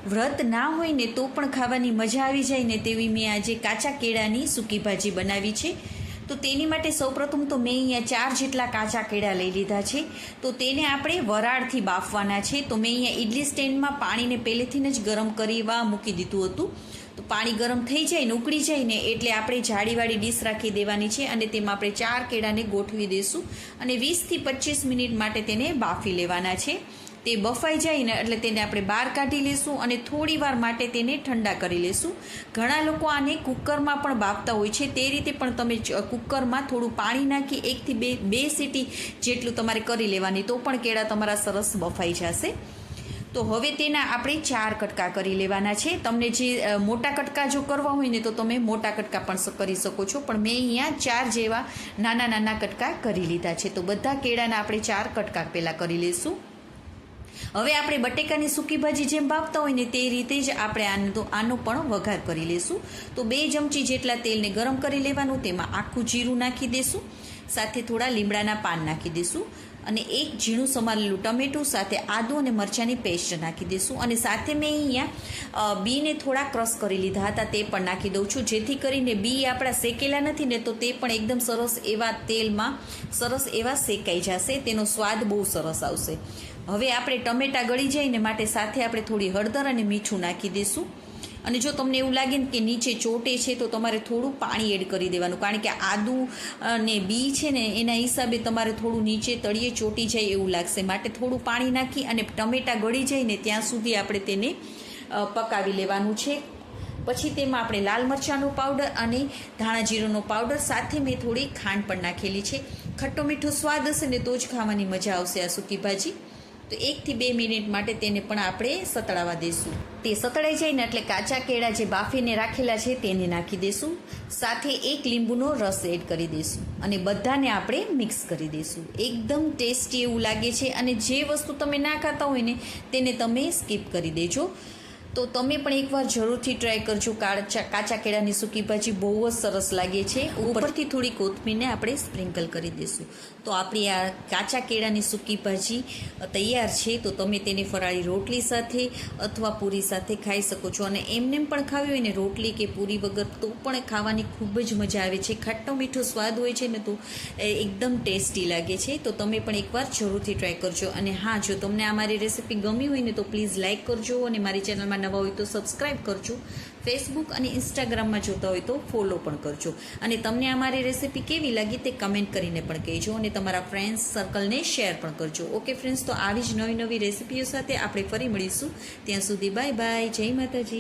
વ્રત ના હોય ને તો પણ ખાવાની મજા આવી જાય ને તેવી મેં આજે કાચા કેળાની સૂકી ભાજી બનાવી છે. તો તેની માટે સૌપ્રથમ તો મેં અહીંયા 4 જેટલા કાચા કેળા લઈ લીધા છે. તો તેને આપણે વરાળથી બાફવાના છે. તો મેં અહીંયા ઇડલી સ્ટેન્ડમાં પાણીને પહેલેથી જ ગરમ કરવા મૂકી દીધું હતું. તો પાણી ગરમ થઈ જાય ને ઉકળી જાય ને એટલે આપણે જાળીવાળી ડીશ રાખી દેવાની છે અને તેમાં આપણે 4 કેળાને ગોઠવી દઈશું અને 20થી 25 મિનિટ માટે તેને બાફી લેવાના છે. તે બફાઈ જાય ને એટલે તેને આપણે બહાર કાઢી લેશું અને થોડી વાર માટે તેને ઠંડા કરી લેશું. ઘણા લોકો આને કુકરમાં પણ બાફતા હોય છે. તે રીતે પણ તમે કુકરમાં થોડું પાણી નાખી 1 થી 2 સીટી જેટલું તમારે કરી લેવાની, તો પણ કેળા તમારા સરસ બફાઈ જશે. તો હવે તેના આપણે 4 કટકા કરી લેવાના છે. તમને જે મોટા કટકા જો કરવા હોય ને તો તમે મોટા કટકા પણ કરી શકો છો, પણ મેં અહીંયા 4 જેવા નાના નાના કટકા કરી લીધા છે. તો બધા કેળાના આપણે 4 કટકા પહેલાં કરી લઈશું. હવે આપણે બટેકાની સૂકી ભાજી જેમ બાફતા હોય ને તે રીતે જ આપણે આનો પણ વઘાર કરી લઈશું. તો 2 ચમચી જેટલા તેલને ગરમ કરી લેવાનું, તેમાં આખું જીરું નાખી દઈશું, સાથે થોડા લીમડાના પાન નાખી દઈશું અને 1 ઝીણું સમારેલું ટમેટું, સાથે આદુ અને મરચાંની પેસ્ટ નાખી દઈશું અને સાથે મેં અહીંયા બીને થોડા ક્રશ કરી લીધા હતા તે પણ નાખી દઉં છું, જેથી કરીને બી આપણા શેકેલા નથી ને તો તે પણ એકદમ સરસ એવા તેલમાં સરસ એવા શેકાઈ જશે, તેનો સ્વાદ બહુ સરસ આવશે. હવે આપણે ટમેટાં ગળી જાય ને માટે સાથે આપણે થોડી હળદર અને મીઠું નાખી દઈશું અને જો તમને એવું લાગે ને કે નીચે ચોટે છે તો તમારે થોડું પાણી એડ કરી દેવાનું, કારણ કે આદુ અને બી છે ને એના હિસાબે તમારે થોડું નીચે તળિયે ચોટી જાય એવું લાગશે, માટે થોડું પાણી નાખી અને ટમેટાં ગળી જાય ને ત્યાં સુધી આપણે તેને પકાવી લેવાનું છે. પછી તેમાં આપણે લાલ મરચાંનો પાવડર અને ધાણા જીરુંનો પાવડર, સાથે મેં થોડી ખાંડ પણ નાખેલી છે. ખટ્ટો મીઠો સ્વાદ હશે ને તો જ ખાવાની મજા આવશે આ સૂકી ભાજી. તો 1 થી 2 મિનિટ માટે તેને પણ આપણે સતળાવા દઈશું. તે સતળાઈ જાય ને એટલે કાચા કેળા જે બાફીને રાખેલા છે તેને નાખી દઈશું, સાથે 1 લીંબુનો રસ એડ કરી દઈશું અને બધાને આપણે મિક્સ કરી દઈશું. એકદમ ટેસ્ટી એવું લાગે છે અને જે વસ્તુ તમે ના ખાતા હોય ને તેને તમે સ્કીપ કરી દેજો. તો તમે પણ એકવાર જરૂરથી ટ્રાય કરજો. કાચા કેળાની સૂકી ભાજી બહુ જ સરસ લાગે છે. ઉપરથી થોડી કોથમીરને આપણે સ્પ્રિંકલ કરી દઈશું. તો આપણી આ કાચા કેળાની સૂકી ભાજી તૈયાર છે. તો તમે તેને ફરાળી રોટલી સાથે અથવા પૂરી સાથે ખાઈ શકો છો અને એમનેમ પણ ખાવી હોય ને રોટલી કે પૂરી વગર તો પણ ખાવાની ખૂબ જ મજા આવે છે. ખાટો મીઠો સ્વાદ હોય છે ને તો એકદમ ટેસ્ટી લાગે છે. તો તમે પણ એકવાર જરૂરથી ટ્રાય કરજો. અને હા, જો તમને આ મારી રેસીપી ગમી હોય ને તો પ્લીઝ લાઇક કરજો અને મારી ચેનલમાં નવા હોય તો સબસ્ક્રાઈબ કરજો. ફેસબુક અને ઇન્સ્ટાગ્રામમાં જોતા હોય તો ફોલો પણ કરજો. અને તમને અમારી રેસીપી કેવી લાગી તે કમેન્ટ કરીને પણ કહેજો અને તમારા ફ્રેન્ડ્સ સર્કલને શેર પણ કરજો. ઓકે ફ્રેન્ડ્સ, તો આવી જ નવી નવી રેસીપીઓ સાથે આપણે ફરી મળીશું. ત્યાં સુધી બાય બાય. જય માતાજી.